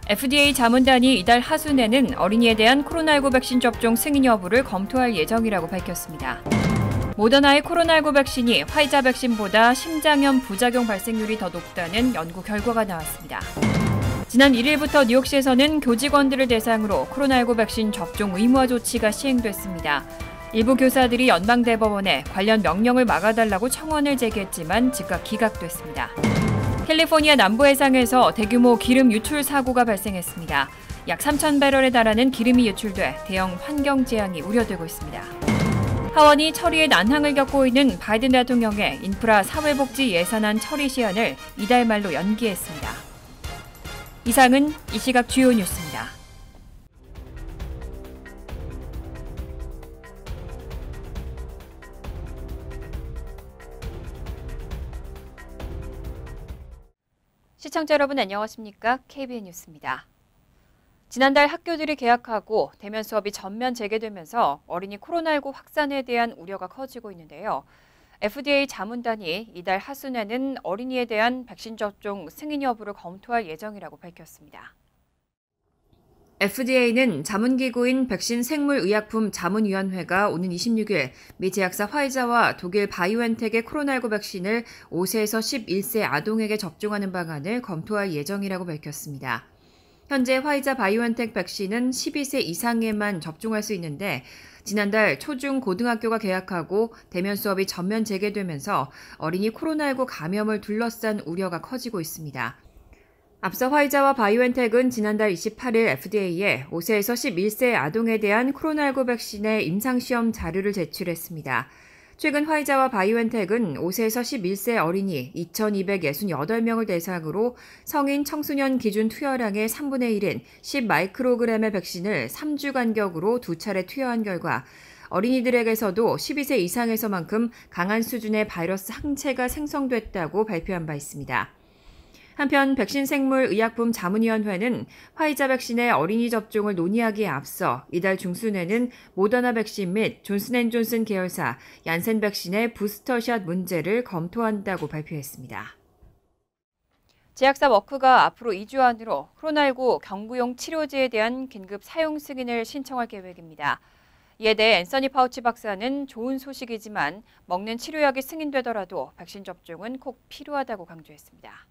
FDA 자문단이 이달 하순에는 어린이에 대한 코로나19 백신 접종 승인 여부를 검토할 예정이라고 밝혔습니다. 모더나의 코로나19 백신이 화이자 백신보다 심장염 부작용 발생률이 더 높다는 연구 결과가 나왔습니다. 지난 1일부터 뉴욕시에서는 교직원들을 대상으로 코로나19 백신 접종 의무화 조치가 시행됐습니다. 일부 교사들이 연방대법원에 관련 명령을 막아달라고 청원을 제기했지만 즉각 기각됐습니다. 캘리포니아 남부 해상에서 대규모 기름 유출 사고가 발생했습니다. 약 3,000배럴에 달하는 기름이 유출돼 대형 환경 재앙이 우려되고 있습니다. 하원이 처리에 난항을 겪고 있는 바이든 대통령의 인프라 사회복지 예산안 처리 시한을 이달 말로 연기했습니다. 이상은 이 시각 주요 뉴스입니다. 시청자 여러분 안녕하십니까? KBN 뉴스입니다. 지난달 학교들이 개학하고 대면 수업이 전면 재개되면서 어린이 코로나19 확산에 대한 우려가 커지고 있는데요. FDA 자문단이 이달 하순에는 어린이에 대한 백신 접종 승인 여부를 검토할 예정이라고 밝혔습니다. FDA는 자문기구인 백신생물의약품 자문위원회가 오는 26일 미 제약사 화이자와 독일 바이오엔텍의 코로나19 백신을 5세에서 11세 아동에게 접종하는 방안을 검토할 예정이라고 밝혔습니다. 현재 화이자 바이오엔텍 백신은 12세 이상에만 접종할 수 있는데 지난달 초중 고등학교가 개학하고 대면 수업이 전면 재개되면서 어린이 코로나19 감염을 둘러싼 우려가 커지고 있습니다. 앞서 화이자와 바이오엔텍은 지난달 28일 FDA에 5세에서 11세 아동에 대한 코로나19 백신의 임상시험 자료를 제출했습니다. 최근 화이자와 바이오엔텍은 5세에서 11세 어린이 2,268명을 대상으로 성인 청소년 기준 투여량의 3분의 1인 10마이크로그램의 백신을 3주 간격으로 2차례 투여한 결과 어린이들에게서도 12세 이상에서만큼 강한 수준의 바이러스 항체가 생성됐다고 발표한 바 있습니다. 한편 백신생물의약품 자문위원회는 화이자 백신의 어린이 접종을 논의하기에 앞서 이달 중순에는 모더나 백신 및 존슨앤존슨 계열사 얀센 백신의 부스터샷 문제를 검토한다고 발표했습니다. 제약사 머크가 앞으로 2주 안으로 코로나19 경구용 치료제에 대한 긴급 사용 승인을 신청할 계획입니다. 이에 대해 앤서니 파우치 박사는 좋은 소식이지만 먹는 치료약이 승인되더라도 백신 접종은 꼭 필요하다고 강조했습니다.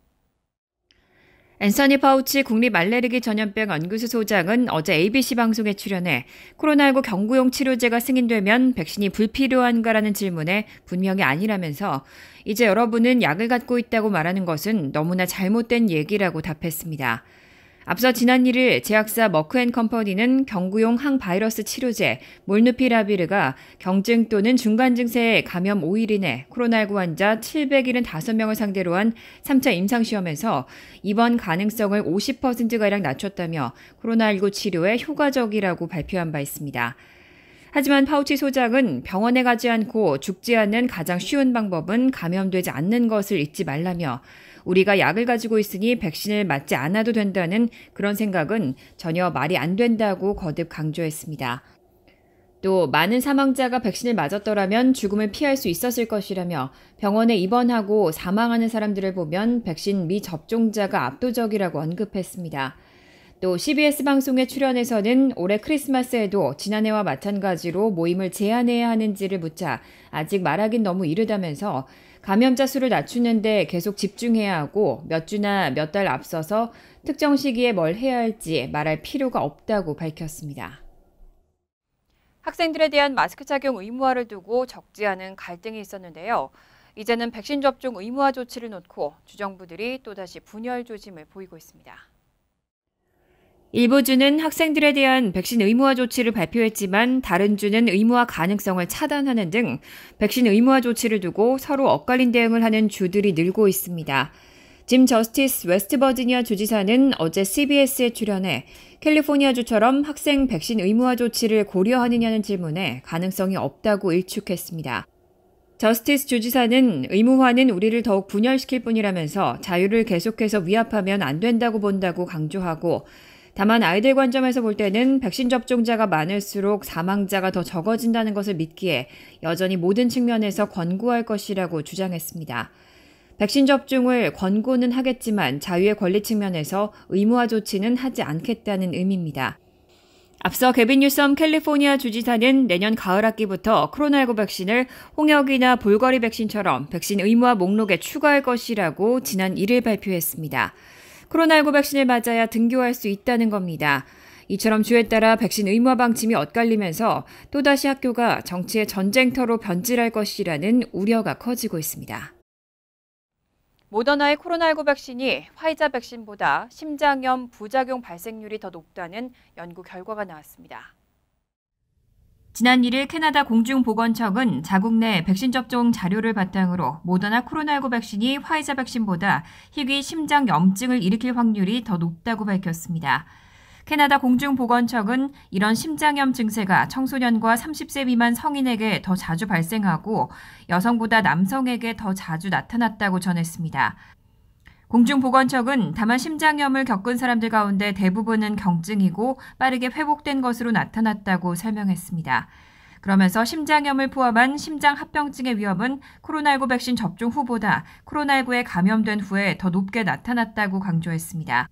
앤서니 파우치 국립알레르기 전염병 연구소 소장은 어제 ABC 방송에 출연해 코로나19 경구용 치료제가 승인되면 백신이 불필요한가라는 질문에 분명히 아니라면서 이제 여러분은 약을 갖고 있다고 말하는 것은 너무나 잘못된 얘기라고 답했습니다. 앞서 지난 1일 제약사 머크앤컴퍼니는 경구용 항바이러스 치료제 몰누피라비르가 경증 또는 중간 증세의 감염 5일 이내 코로나19 환자 775명을 상대로 한 3차 임상시험에서 입원 가능성을 50%가량 낮췄다며 코로나19 치료에 효과적이라고 발표한 바 있습니다. 하지만 파우치 소장은 병원에 가지 않고 죽지 않는 가장 쉬운 방법은 감염되지 않는 것을 잊지 말라며 우리가 약을 가지고 있으니 백신을 맞지 않아도 된다는 그런 생각은 전혀 말이 안 된다고 거듭 강조했습니다. 또 많은 사망자가 백신을 맞았더라면 죽음을 피할 수 있었을 것이라며 병원에 입원하고 사망하는 사람들을 보면 백신 미접종자가 압도적이라고 언급했습니다. 또 CBS 방송에 출연해서는 올해 크리스마스에도 지난해와 마찬가지로 모임을 제한해야 하는지를 묻자 아직 말하긴 너무 이르다면서 감염자 수를 낮추는 데 계속 집중해야 하고 몇 주나 몇 달 앞서서 특정 시기에 뭘 해야 할지 말할 필요가 없다고 밝혔습니다. 학생들에 대한 마스크 착용 의무화를 두고 적지 않은 갈등이 있었는데요. 이제는 백신 접종 의무화 조치를 놓고 주정부들이 또다시 분열 조짐을 보이고 있습니다. 일부 주는 학생들에 대한 백신 의무화 조치를 발표했지만 다른 주는 의무화 가능성을 차단하는 등 백신 의무화 조치를 두고 서로 엇갈린 대응을 하는 주들이 늘고 있습니다. 짐 저스티스 웨스트버지니아 주지사는 어제 CBS에 출연해 캘리포니아주처럼 학생 백신 의무화 조치를 고려하느냐는 질문에 가능성이 없다고 일축했습니다. 저스티스 주지사는 의무화는 우리를 더욱 분열시킬 뿐이라면서 자유를 계속해서 위압하면 안 된다고 본다고 강조하고 다만 아이들 관점에서 볼 때는 백신 접종자가 많을수록 사망자가 더 적어진다는 것을 믿기에 여전히 모든 측면에서 권고할 것이라고 주장했습니다. 백신 접종을 권고는 하겠지만 자유의 권리 측면에서 의무화 조치는 하지 않겠다는 의미입니다. 앞서 개빈 뉴섬 캘리포니아 주지사는 내년 가을 학기부터 코로나19 백신을 홍역이나 볼거리 백신처럼 백신 의무화 목록에 추가할 것이라고 지난 1일 발표했습니다. 코로나19 백신을 맞아야 등교할 수 있다는 겁니다. 이처럼 주에 따라 백신 의무화 방침이 엇갈리면서 또다시 학교가 정치의 전쟁터로 변질할 것이라는 우려가 커지고 있습니다. 모더나의 코로나19 백신이 화이자 백신보다 심장염 부작용 발생률이 더 높다는 연구 결과가 나왔습니다. 지난 1일 캐나다 공중보건청은 자국 내 백신 접종 자료를 바탕으로 모더나 코로나19 백신이 화이자 백신보다 희귀 심장염증을 일으킬 확률이 더 높다고 밝혔습니다. 캐나다 공중보건청은 이런 심장염 증세가 청소년과 30세 미만 성인에게 더 자주 발생하고 여성보다 남성에게 더 자주 나타났다고 전했습니다. 공중보건청은 다만 심장염을 겪은 사람들 가운데 대부분은 경증이고 빠르게 회복된 것으로 나타났다고 설명했습니다. 그러면서 심장염을 포함한 심장합병증의 위험은 코로나19 백신 접종 후보다 코로나19에 감염된 후에 더 높게 나타났다고 강조했습니다.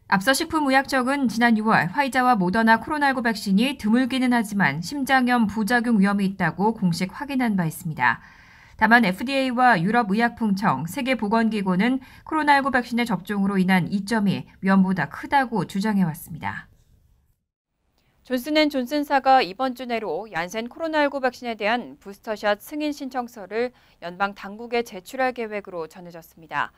앞서 식품의약청은 지난 6월 화이자와 모더나 코로나19 백신이 드물기는 하지만 심장염 부작용 위험이 있다고 공식 확인한 바 있습니다. 다만 FDA와 유럽의약품청, 세계보건기구는 코로나19 백신의 접종으로 인한 이점이 위험보다 크다고 주장해왔습니다. 존슨앤존슨사가 이번 주 내로 얀센 코로나19 백신에 대한 부스터샷 승인 신청서를 연방 당국에 제출할 계획으로 전해졌습니다.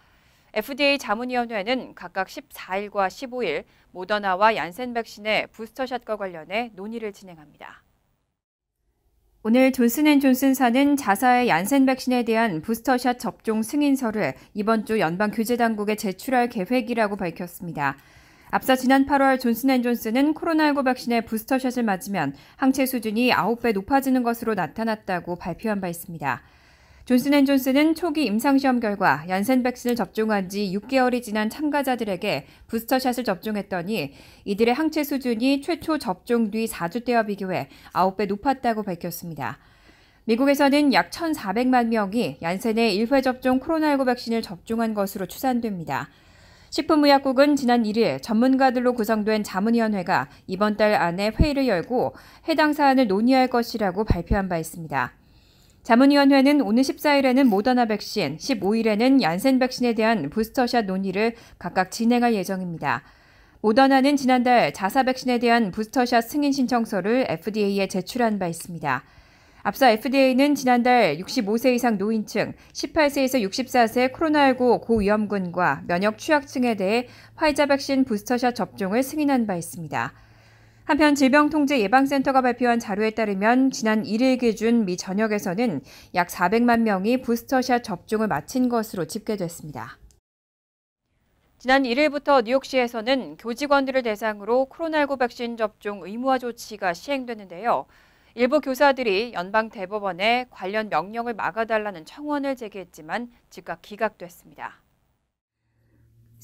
FDA 자문위원회는 각각 14일과 15일 모더나와 얀센 백신의 부스터샷과 관련해 논의를 진행합니다. 오늘 존슨앤존슨사는 자사의 얀센 백신에 대한 부스터샷 접종 승인서를 이번 주 연방규제당국에 제출할 계획이라고 밝혔습니다. 앞서 지난 8월 존슨앤존슨은 코로나19 백신의 부스터샷을 맞으면 항체 수준이 9배 높아지는 것으로 나타났다고 발표한 바 있습니다. 존슨앤존슨은 초기 임상시험 결과 얀센 백신을 접종한 지 6개월이 지난 참가자들에게 부스터샷을 접종했더니 이들의 항체 수준이 최초 접종 뒤 4주 때와 비교해 9배 높았다고 밝혔습니다. 미국에서는 약 1,400만 명이 얀센의 1회 접종 코로나19 백신을 접종한 것으로 추산됩니다. 식품의약국은 지난 1일 전문가들로 구성된 자문위원회가 이번 달 안에 회의를 열고 해당 사안을 논의할 것이라고 발표한 바 있습니다. 자문위원회는 오늘 14일에는 모더나 백신, 15일에는 얀센 백신에 대한 부스터샷 논의를 각각 진행할 예정입니다. 모더나는 지난달 자사 백신에 대한 부스터샷 승인 신청서를 FDA에 제출한 바 있습니다. 앞서 FDA는 지난달 65세 이상 노인층, 18세에서 64세 코로나19 고위험군과 면역 취약층에 대해 화이자 백신 부스터샷 접종을 승인한 바 있습니다. 한편 질병통제예방센터가 발표한 자료에 따르면 지난 1일 기준 미 전역에서는 약 400만 명이 부스터샷 접종을 마친 것으로 집계됐습니다. 지난 1일부터 뉴욕시에서는 교직원들을 대상으로 코로나19 백신 접종 의무화 조치가 시행되는데요. 일부 교사들이 연방대법원에 관련 명령을 막아달라는 청원을 제기했지만 즉각 기각됐습니다.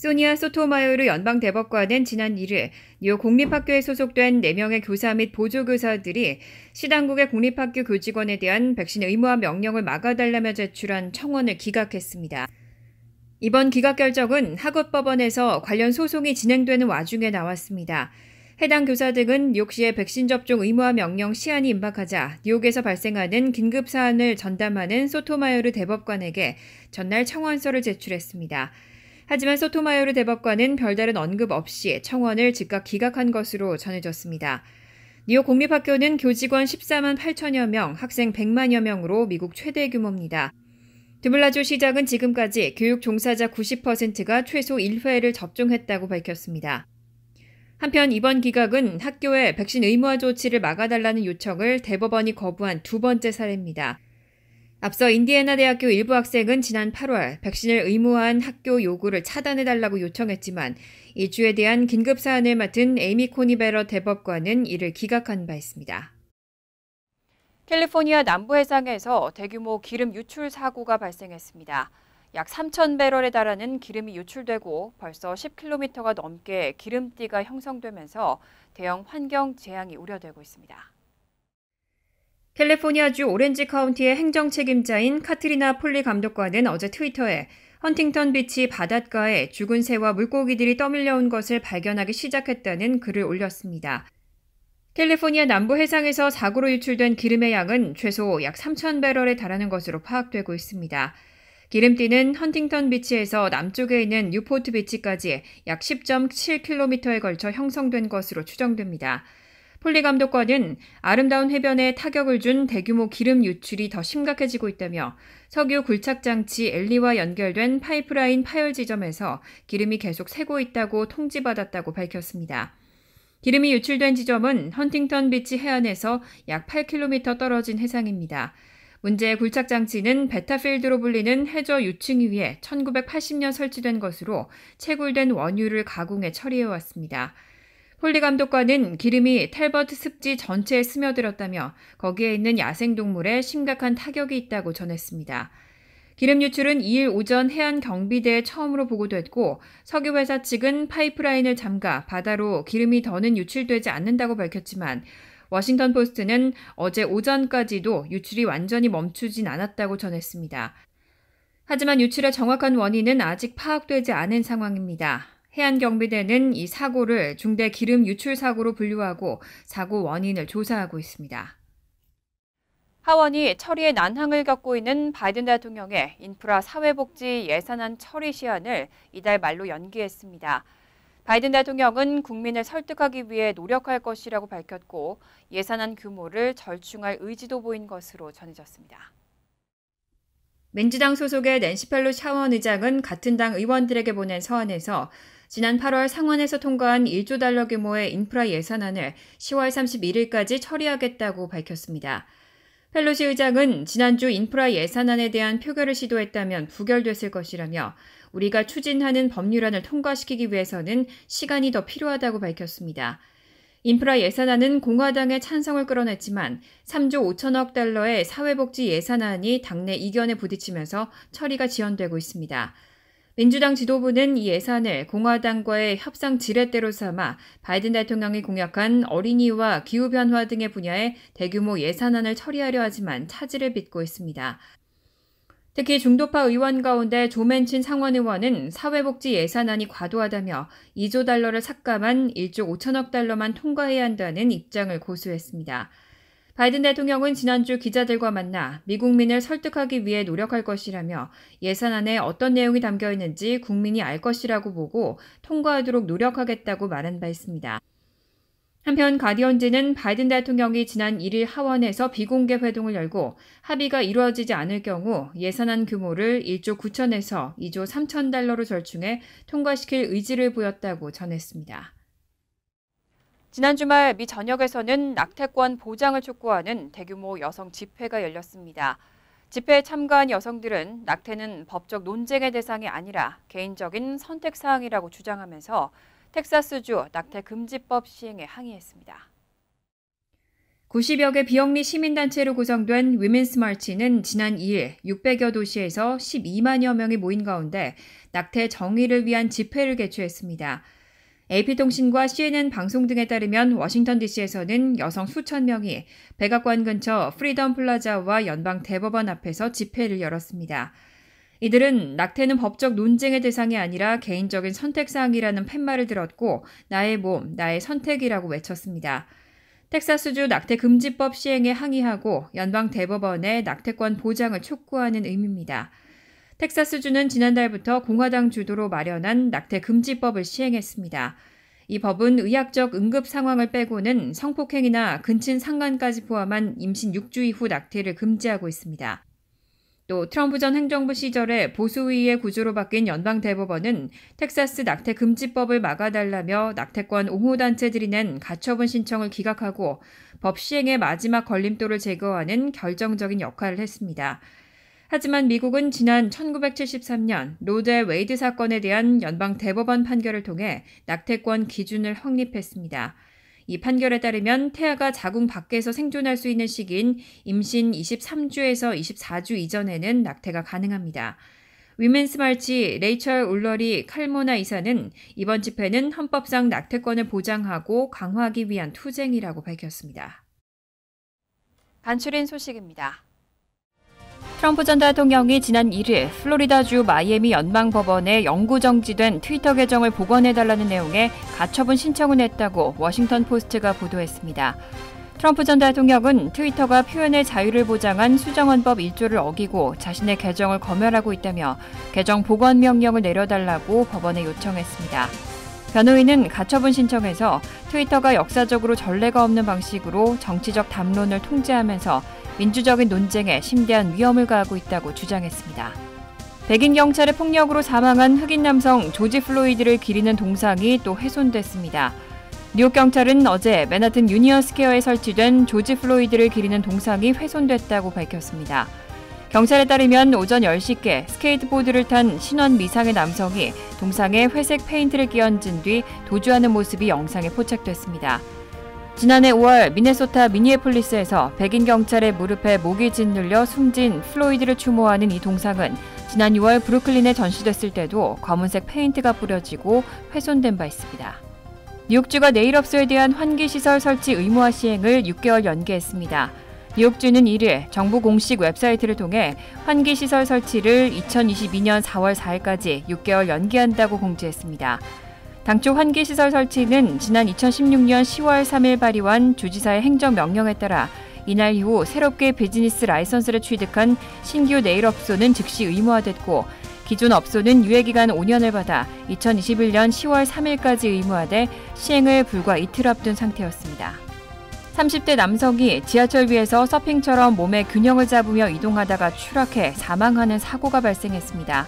소니아 소토마요르 연방대법관은 지난 1일 뉴욕 공립학교에 소속된 4명의 교사 및 보조교사들이 시당국의 공립학교 교직원에 대한 백신 의무화 명령을 막아달라며 제출한 청원을 기각했습니다. 이번 기각 결정은 하급법원에서 관련 소송이 진행되는 와중에 나왔습니다. 해당 교사 등은 뉴욕시의 백신 접종 의무화 명령 시한이 임박하자 뉴욕에서 발생하는 긴급 사안을 전담하는 소토마요르 대법관에게 전날 청원서를 제출했습니다. 하지만 소토마요르 대법관은 별다른 언급 없이 청원을 즉각 기각한 것으로 전해졌습니다. 뉴욕 공립학교는 교직원 14만 8천여 명, 학생 100만여 명으로 미국 최대 규모입니다. 드블라주 시장은 지금까지 교육 종사자 90%가 최소 1회를 접종했다고 밝혔습니다. 한편 이번 기각은 학교에 백신 의무화 조치를 막아달라는 요청을 대법원이 거부한 두 번째 사례입니다. 앞서 인디애나 대학교 일부 학생은 지난 8월 백신을 의무화한 학교 요구를 차단해달라고 요청했지만 이주에 대한 긴급 사안을 맡은 에이미 코니 베러 대법관은 이를 기각한 바 있습니다. 캘리포니아 남부 해상에서 대규모 기름 유출 사고가 발생했습니다. 약 3,000배럴에 달하는 기름이 유출되고 벌써 10km가 넘게 기름띠가 형성되면서 대형 환경 재앙이 우려되고 있습니다. 캘리포니아주 오렌지 카운티의 행정 책임자인 카트리나 폴리 감독관은 어제 트위터에 헌팅턴 비치 바닷가에 죽은 새와 물고기들이 떠밀려온 것을 발견하기 시작했다는 글을 올렸습니다. 캘리포니아 남부 해상에서 사고로 유출된 기름의 양은 최소 약 3,000배럴에 달하는 것으로 파악되고 있습니다. 기름띠는 헌팅턴 비치에서 남쪽에 있는 뉴포트 비치까지 약 10.7km에 걸쳐 형성된 것으로 추정됩니다. 폴리 감독관은 아름다운 해변에 타격을 준 대규모 기름 유출이 더 심각해지고 있다며 석유 굴착장치 엘리와 연결된 파이프라인 파열 지점에서 기름이 계속 새고 있다고 통지받았다고 밝혔습니다. 기름이 유출된 지점은 헌팅턴 비치 해안에서 약 8km 떨어진 해상입니다. 문제의 굴착장치는 베타필드로 불리는 해저 유층 위에 1980년 설치된 것으로 채굴된 원유를 가공해 처리해왔습니다. 폴리 감독관은 기름이 텔버트 습지 전체에 스며들었다며 거기에 있는 야생동물에 심각한 타격이 있다고 전했습니다. 기름 유출은 2일 오전 해안 경비대에 처음으로 보고됐고 석유회사 측은 파이프라인을 잠가 바다로 기름이 더는 유출되지 않는다고 밝혔지만 워싱턴 포스트는 어제 오전까지도 유출이 완전히 멈추진 않았다고 전했습니다. 하지만 유출의 정확한 원인은 아직 파악되지 않은 상황입니다. 해안경비대는 이 사고를 중대 기름 유출 사고로 분류하고 사고 원인을 조사하고 있습니다. 하원이 처리에 난항을 겪고 있는 바이든 대통령의 인프라 사회복지 예산안 처리 시한을 이달 말로 연기했습니다. 바이든 대통령은 국민을 설득하기 위해 노력할 것이라고 밝혔고 예산안 규모를 절충할 의지도 보인 것으로 전해졌습니다. 민주당 소속의 낸시 펠로시 하원 의장은 같은 당 의원들에게 보낸 서한에서 지난 8월 상원에서 통과한 1조 달러 규모의 인프라 예산안을 10월 31일까지 처리하겠다고 밝혔습니다. 펠로시 의장은 지난주 인프라 예산안에 대한 표결을 시도했다면 부결됐을 것이라며 우리가 추진하는 법률안을 통과시키기 위해서는 시간이 더 필요하다고 밝혔습니다. 인프라 예산안은 공화당의 찬성을 끌어냈지만 3조 5천억 달러의 사회복지 예산안이 당내 이견에 부딪히면서 처리가 지연되고 있습니다. 민주당 지도부는 이 예산을 공화당과의 협상 지렛대로 삼아 바이든 대통령이 공약한 어린이와 기후변화 등의 분야에 대규모 예산안을 처리하려 하지만 차질을 빚고 있습니다. 특히 중도파 의원 가운데 조 맨친 상원 의원은 사회복지 예산안이 과도하다며 2조 달러를 삭감한 1조 5천억 달러만 통과해야 한다는 입장을 고수했습니다. 바이든 대통령은 지난주 기자들과 만나 미국민을 설득하기 위해 노력할 것이라며 예산안에 어떤 내용이 담겨 있는지 국민이 알 것이라고 보고 통과하도록 노력하겠다고 말한 바 있습니다. 한편 가디언지는 바이든 대통령이 지난 1일 하원에서 비공개 회동을 열고 합의가 이루어지지 않을 경우 예산안 규모를 1조 9천에서 2조 3천 달러로 절충해 통과시킬 의지를 보였다고 전했습니다. 지난 주말 미 전역에서는 낙태권 보장을 촉구하는 대규모 여성 집회가 열렸습니다. 집회에 참가한 여성들은 낙태는 법적 논쟁의 대상이 아니라 개인적인 선택 사항이라고 주장하면서 텍사스주 낙태 금지법 시행에 항의했습니다. 90여 개 비영리 시민단체로 구성된 위멘스 마치는 지난 2일 600여 도시에서 12만여 명이 모인 가운데 낙태 정의를 위한 집회를 개최했습니다. AP통신과 CNN 방송 등에 따르면 워싱턴 DC에서는 여성 수천 명이 백악관 근처 프리덤 플라자와 연방 대법원 앞에서 집회를 열었습니다. 이들은 낙태는 법적 논쟁의 대상이 아니라 개인적인 선택사항이라는 팻말을 들었고 나의 몸, 나의 선택이라고 외쳤습니다. 텍사스주 낙태 금지법 시행에 항의하고 연방 대법원에 낙태권 보장을 촉구하는 의미입니다. 텍사스주는 지난달부터 공화당 주도로 마련한 낙태 금지법을 시행했습니다. 이 법은 의학적 응급 상황을 빼고는 성폭행이나 근친 상간까지 포함한 임신 6주 이후 낙태를 금지하고 있습니다. 또 트럼프 전 행정부 시절에 보수의회 구조로 바뀐 연방 대법원은 텍사스 낙태 금지법을 막아달라며 낙태권 옹호단체들이 낸 가처분 신청을 기각하고 법 시행의 마지막 걸림돌을 제거하는 결정적인 역할을 했습니다. 하지만 미국은 지난 1973년 로 대 웨이드 사건에 대한 연방 대법원 판결을 통해 낙태권 기준을 확립했습니다. 이 판결에 따르면 태아가 자궁 밖에서 생존할 수 있는 시기인 임신 23주에서 24주 이전에는 낙태가 가능합니다. 위멘스 마치 레이첼 울러리 칼모나 이사는 이번 집회는 헌법상 낙태권을 보장하고 강화하기 위한 투쟁이라고 밝혔습니다. 간추린 소식입니다. 트럼프 전 대통령이 지난 1일 플로리다주 마이애미 연방법원에 영구 정지된 트위터 계정을 복원해달라는 내용의 가처분 신청을 냈다고 워싱턴 포스트가 보도했습니다. 트럼프 전 대통령은 트위터가 표현의 자유를 보장한 수정헌법 1조를 어기고 자신의 계정을 검열하고 있다며 계정 복원 명령을 내려달라고 법원에 요청했습니다. 변호인은 가처분 신청에서 트위터가 역사적으로 전례가 없는 방식으로 정치적 담론을 통제하면서 민주적인 논쟁에 심대한 위험을 가하고 있다고 주장했습니다. 백인 경찰의 폭력으로 사망한 흑인 남성 조지 플로이드를 기리는 동상이 또 훼손됐습니다. 뉴욕 경찰은 어제 맨하튼 유니언 스퀘어에 설치된 조지 플로이드를 기리는 동상이 훼손됐다고 밝혔습니다. 경찰에 따르면 오전 10시께 스케이트보드를 탄 신원 미상의 남성이 동상에 회색 페인트를 끼얹은 뒤 도주하는 모습이 영상에 포착됐습니다. 지난해 5월 미네소타 미니애폴리스에서 백인 경찰의 무릎에 목이 짓눌려 숨진 플로이드를 추모하는 이 동상은 지난 6월 브루클린에 전시됐을 때도 검은색 페인트가 뿌려지고 훼손된 바 있습니다. 뉴욕주가 내일업소에 대한 환기시설 설치 의무화 시행을 6개월 연기했습니다. 뉴욕주는 1일 정부 공식 웹사이트를 통해 환기시설 설치를 2022년 4월 4일까지 6개월 연기한다고 공지했습니다. 당초 환기시설 설치는 지난 2016년 10월 3일 발의한 주지사의 행정명령에 따라 이날 이후 새롭게 비즈니스 라이선스를 취득한 신규 네일업소는 즉시 의무화됐고 기존 업소는 유예기간 5년을 받아 2021년 10월 3일까지 의무화돼 시행을 불과 이틀 앞둔 상태였습니다. 30대 남성이 지하철 위에서 서핑처럼 몸의 균형을 잡으며 이동하다가 추락해 사망하는 사고가 발생했습니다.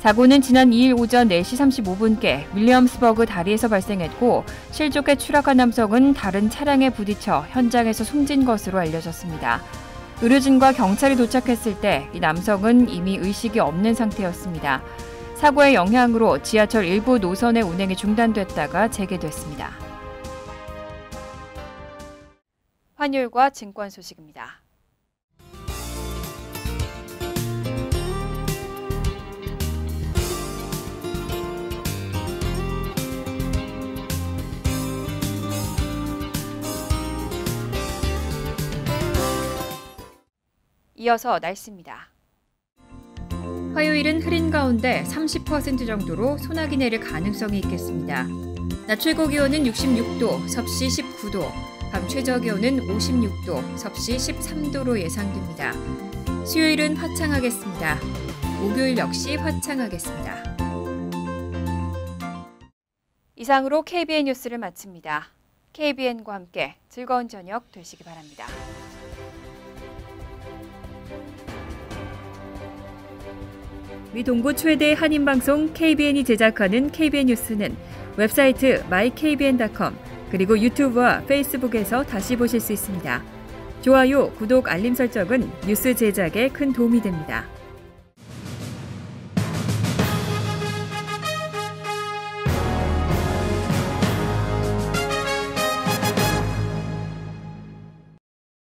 사고는 지난 2일 오전 4시 35분께 윌리엄스버그 다리에서 발생했고 실족해 추락한 남성은 다른 차량에 부딪혀 현장에서 숨진 것으로 알려졌습니다. 의료진과 경찰이 도착했을 때 이 남성은 이미 의식이 없는 상태였습니다. 사고의 영향으로 지하철 일부 노선의 운행이 중단됐다가 재개됐습니다. 환율과 증권 소식입니다. 이어서 날씨입니다. 화요일은 흐린 가운데 30% 정도로 소나기 내릴 가능성이 있겠습니다. 낮 최고 기온은 66도, 섭씨 19도, 밤 최저 기온은 56도, 섭씨 13도로 예상됩니다. 수요일은 화창하겠습니다. 목요일 역시 화창하겠습니다. 이상으로 KBN 뉴스를 마칩니다. KBN과 함께 즐거운 저녁 되시기 바랍니다. 미 동부 최대 한인방송 KBN이 제작하는 KBN 뉴스는 웹사이트 mykbn.com 그리고 유튜브와 페이스북에서 다시 보실 수 있습니다. 좋아요, 구독, 알림 설정은 뉴스 제작에 큰 도움이 됩니다.